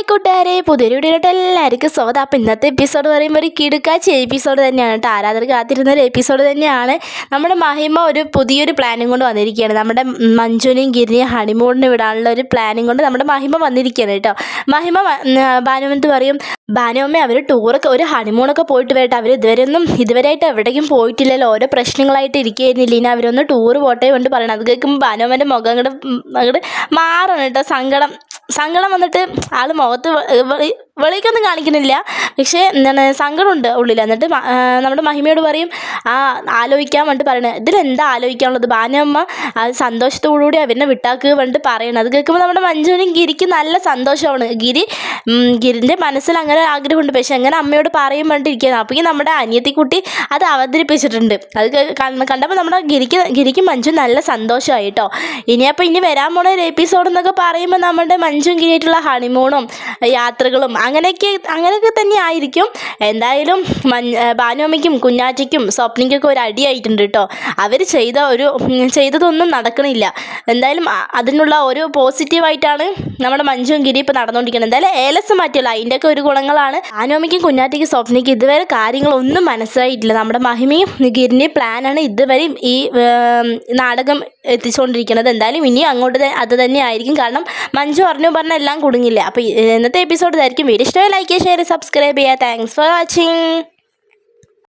Hi കൂട്ടുകാരെ, പുതിയൊരു വീഡിയോയിലോട്ട് എല്ലാവർക്കും സ്വാഗതം. അപ്പോൾ ഇന്നത്തെ എപ്പിസോഡ് പറയുമ്പോൾ ഒരു കിടുക്കാച്ച എപ്പിസോഡ് തന്നെയാണ് കേട്ടോ. ആരാധകർ കാത്തിരുന്ന ഒരു എപ്പിസോഡ് തന്നെയാണ്. നമ്മുടെ മഹിമ ഒരു പുതിയൊരു പ്ലാനും കൊണ്ട് വന്നിരിക്കുകയാണ്. നമ്മുടെ മഞ്ജുവിനെയും ഗിരിനെയും ഹണിമൂണിന് വിടാനുള്ള ഒരു പ്ലാനും കൊണ്ട് നമ്മുടെ മഹിമ വന്നിരിക്കുകയാണ് കേട്ടോ. മഹിമ ഭാനുവന്ത് പറയും, ഭാനുവമ്മ അവർ ടൂറൊക്കെ ഒരു ഹണിമൂണൊക്കെ പോയിട്ട് വരട്ടെ, അവർ ഇതുവരെയായിട്ട് എവിടേക്കും പോയിട്ടില്ലല്ലോ, ഓരോ പ്രശ്നങ്ങളായിട്ട് ഇരിക്കുകയായിരുന്നില്ല, ഇനി അവരൊന്ന് ടൂറ് പോട്ടെ കൊണ്ട് പറയണം. അത് കേൾക്കുമ്പോൾ ഭാനുവമ്മൻ്റെ മുഖം അങ്ങോട്ട് മാറണം കേട്ടോ. സങ്കടം വന്നിട്ട് ആൾ മുഖത്ത് വെളിക്കൊന്നും കാണിക്കുന്നില്ല, പക്ഷേ എന്താണ് സങ്കടമുണ്ട് ഉള്ളിൽ. എന്നിട്ട് നമ്മുടെ മഹിമയോട് പറയും, ആലോചിക്കാൻ വേണ്ടി പറയണത്. ഇതിലെന്താ ആലോചിക്കാനുള്ളത്? ഭാനുവമ്മ അത് സന്തോഷത്തോടുകൂടി അവരെ വിട്ടാക്കുക വേണ്ടി പറയണം. അത് കേൾക്കുമ്പോൾ നമ്മുടെ മഞ്ജുവിനും ഗിരിക്ക് നല്ല സന്തോഷമാണ്. ഗിരിൻ്റെ മനസ്സിൽ അങ്ങനെ ആഗ്രഹമുണ്ട്, പക്ഷെ അങ്ങനെ അമ്മയോട് പറയും വേണ്ടിയിരിക്കുകയാണ്. അപ്പോൾ ഈ നമ്മുടെ അനിയത്തിക്കുട്ടി അത് അവതരിപ്പിച്ചിട്ടുണ്ട്. അത് കണ്ടപ്പോൾ നമ്മുടെ ഗിരിക്ക് മഞ്ജു നല്ല സന്തോഷമായി കേട്ടോ. ഇനി വരാൻ പോണ ഒരു എപ്പിസോഡ് എന്നൊക്കെ പറയുമ്പോൾ നമ്മുടെ മഞ്ജുവും ഗിരിയായിട്ടുള്ള ഹണിമൂണും യാത്രകളും അങ്ങനെയൊക്കെ തന്നെ ആയിരിക്കും. എന്തായാലും ഭാനുവമ്മയ്ക്കും കുഞ്ഞാറ്റയ്ക്കും സ്വപ്നയ്ക്കൊക്കെ ഒരു അടിയായിട്ടുണ്ട് കേട്ടോ. അവർ ചെയ്തതൊന്നും നടക്കണില്ല. എന്തായാലും അതിനുള്ള ഒരു പോസിറ്റീവായിട്ടാണ് നമ്മുടെ മഞ്ജുവും ഗിരി ഇപ്പോൾ നടന്നുകൊണ്ടിരിക്കുന്നത്. എന്തായാലും ഏലസ് മാറ്റിയല്ലോ, അതിൻ്റെയൊക്കെ ഒരു ഗുണങ്ങളാണ്. ഭാനുവമ്മയ്ക്കും കുഞ്ഞാറ്റയ്ക്കും സ്വപ്നയ്ക്കും ഇതുവരെ കാര്യങ്ങളൊന്നും മനസ്സിലായിട്ടില്ല. നമ്മുടെ മഹിമയും ഗിരിൻ്റെയും പ്ലാനാണ് ഇതുവരെയും ഈ നാടകം എത്തിച്ചുകൊണ്ടിരിക്കുന്നത്. എന്തായാലും ഇനി അങ്ങോട്ട് അത് തന്നെ ആയിരിക്കും. കാരണം മഞ്ജു പറഞ്ഞ എല്ലാം കുടുങ്ങില്ല. അപ്പോൾ ഇന്നത്തെ എപ്പിസോഡ് ഇതായിരിക്കും. വീഡിയോ ഇഷ്ടമായി ലൈക്ക് ചെയ്യുക, ഷെയർ, സബ്സ്ക്രൈബ് ചെയ്യുക. Thanks for watching.